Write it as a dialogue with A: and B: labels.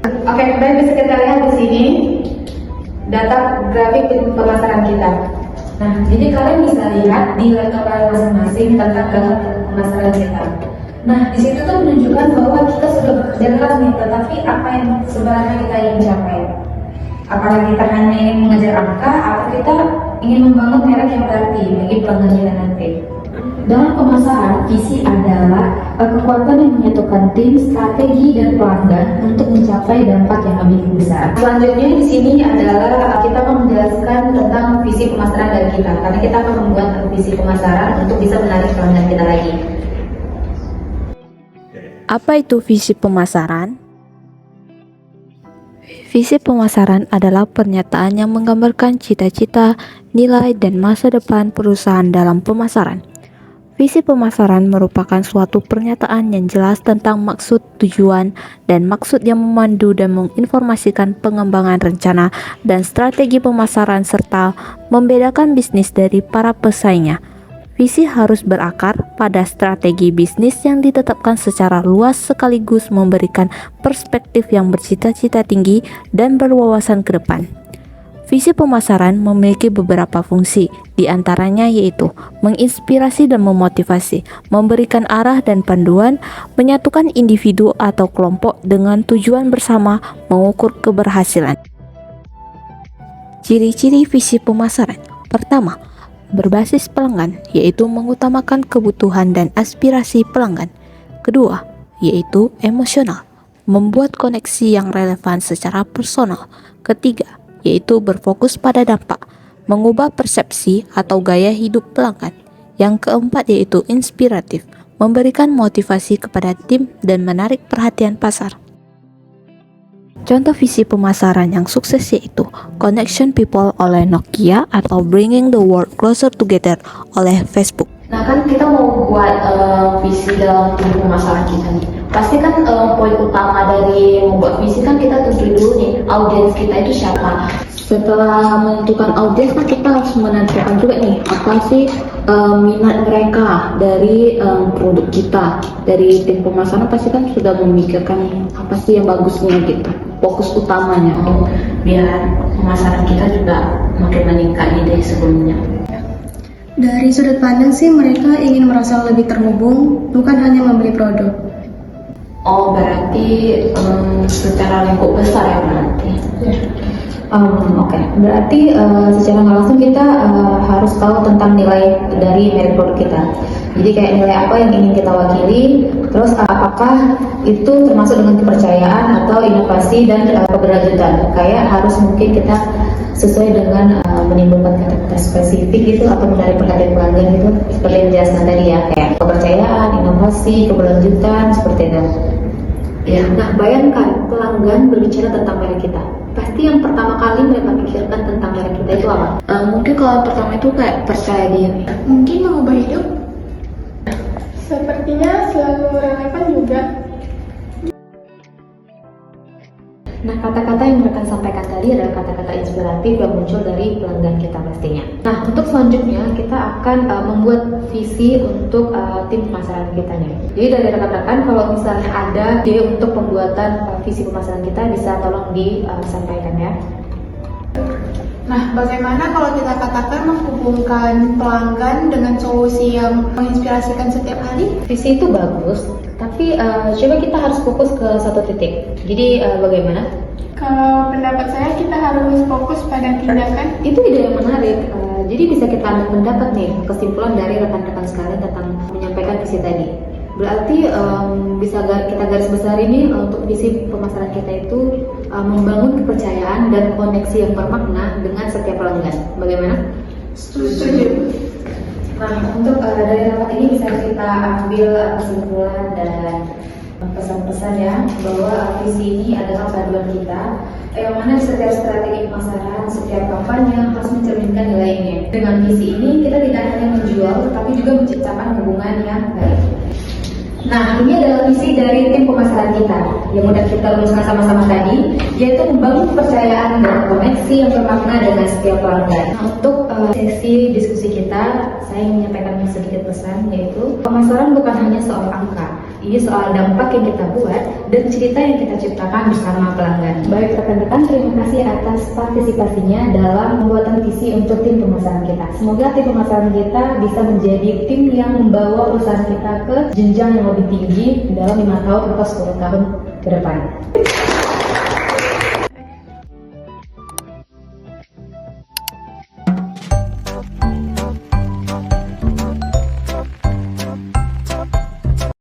A: Oke, kemudian bisa kita lihat di sini data grafik pemasaran kita. Nah, jadi kalian bisa lihat di laptop kalian masing-masing tentang grafik pemasaran kita. Nah, di situ tuh menunjukkan bahwa kita sudah bekerja keras nih, tetapi apa yang sebenarnya kita ingin capai? Apakah kita hanya ingin mengejar angka, atau kita ingin membangun merek yang berarti bagi pelanggan kita nanti? Dalam pemasaran, visi adalah kekuatan yang menyatukan tim, strategi, dan pelanggan untuk mencapai dampak yang lebih besar. Selanjutnya di sini adalah kita menjelaskan tentang visi pemasaran dari kita, karena kita akan membuat visi pemasaran untuk bisa menarik pelanggan kita lagi.
B: Apa itu visi pemasaran? Visi pemasaran adalah pernyataan yang menggambarkan cita-cita, nilai, dan masa depan perusahaan dalam pemasaran. Visi pemasaran merupakan suatu pernyataan yang jelas tentang maksud, tujuan, dan maksud yang memandu dan menginformasikan pengembangan rencana dan strategi pemasaran serta membedakan bisnis dari para pesaingnya. Visi harus berakar pada strategi bisnis yang ditetapkan secara luas sekaligus memberikan perspektif yang bercita-cita tinggi dan berwawasan ke depan. Visi pemasaran memiliki beberapa fungsi, di antaranya yaitu menginspirasi dan memotivasi, memberikan arah dan panduan, menyatukan individu atau kelompok dengan tujuan bersama, mengukur keberhasilan. Ciri-ciri visi pemasaran. Pertama, berbasis pelanggan, yaitu mengutamakan kebutuhan dan aspirasi pelanggan. Kedua, yaitu emosional, membuat koneksi yang relevan secara personal. Ketiga, yaitu berfokus pada dampak, mengubah persepsi atau gaya hidup pelanggan. Yang keempat yaitu inspiratif, memberikan motivasi kepada tim dan menarik perhatian pasar. Contoh visi pemasaran yang sukses yaitu Connection People oleh Nokia atau Bringing the World Closer Together oleh Facebook.
A: Nah, kan kita mau buat visi dalam pemasaran kita nih. Pasti kan poin utama dari membuat visi kan kita tentu dulu nih audiens kita itu siapa. Setelah menentukan audiens kan kita harus menentukan juga nih apa sih minat mereka dari produk kita. Dari tim pemasaran pasti kan sudah memikirkan apa sih yang bagusnya gitu, fokus utamanya. Biar pemasaran kita juga makin meningkat dari sebelumnya.
C: Dari sudut pandang sih mereka ingin merasa lebih terhubung, bukan hanya membeli produk.
A: Oh, berarti secara lingkup besar ya berarti. Oke. Berarti secara nggak langsung kita harus tahu tentang nilai dari merek produk kita. Jadi kayak nilai apa yang ingin kita wakili, terus apakah itu termasuk dengan kepercayaan atau inovasi dan keberlanjutan. Kayak harus mungkin kita sesuai dengan menimbulkan kata-kata spesifik gitu atau menarik perhatian pelanggan gitu, seperti yang dijelaskan tadi ya, kayak kepercayaan, inovasi, keberlanjutan, seperti itu. Ya, nah bayangkan pelanggan berbicara tentang merek kita. Pasti yang pertama kali mereka pikirkan tentang merek kita itu apa? Mungkin kalau yang pertama itu kayak percaya diri.
C: Mungkin mengubah hidup? Sepertinya selalu relevan juga.
A: Nah, kata-kata yang mereka sampaikan tadi adalah kata-kata inspiratif yang muncul dari pelanggan kita pastinya. Nah, untuk selanjutnya kita akan membuat visi untuk tim pemasaran kita nih. Jadi dari rekan-rekan kalau misalnya ada ide untuk pembuatan visi pemasaran kita bisa tolong disampaikan ya.
C: Nah, bagaimana kalau kita katakan menghubungkan pelanggan dengan solusi yang menginspirasikan setiap hari?
A: Visi itu bagus, tapi coba kita harus fokus ke satu titik. Jadi bagaimana?
C: Kalau pendapat saya kita harus fokus pada tindakan.
A: Itu ide yang menarik. Jadi bisa kita mendapat nih kesimpulan dari rekan-rekan sekalian tentang menyampaikan visi tadi. Berarti bisa kita garis besar ini untuk visi pemasaran kita itu membangun kepercayaan dan koneksi yang bermakna dengan setiap pelanggan. Bagaimana?
C: Setuju.
A: Nah, untuk dari rapat ini bisa kita ambil kesimpulan dan pesan-pesan ya, bahwa visi ini adalah paduan kita yang mana setiap strategi pemasaran, setiap kampanye harus mencerminkan nilainya. Dengan visi ini kita tidak hanya menjual tetapi juga menciptakan hubungan yang baik. Nah, ini adalah visi dari tim pemasaran kita yang sudah kita rumuskan sama-sama tadi, yaitu membangun kepercayaan dan koneksi yang bermakna dengan setiap pelanggan. Nah, untuk sesi diskusi kita, saya menyampaikan sedikit pesan, yaitu pemasaran bukan hanya soal angka, Ini soal dampak yang kita buat dan cerita yang kita ciptakan bersama pelanggan.
D: Baik rekan-rekan, terima kasih atas partisipasinya dalam pembuatan visi untuk tim pemasaran kita. Semoga tim pemasaran kita bisa menjadi tim yang membawa perusahaan kita ke jenjang yang lebih tinggi dalam 5 tahun atau 10 tahun ke depan.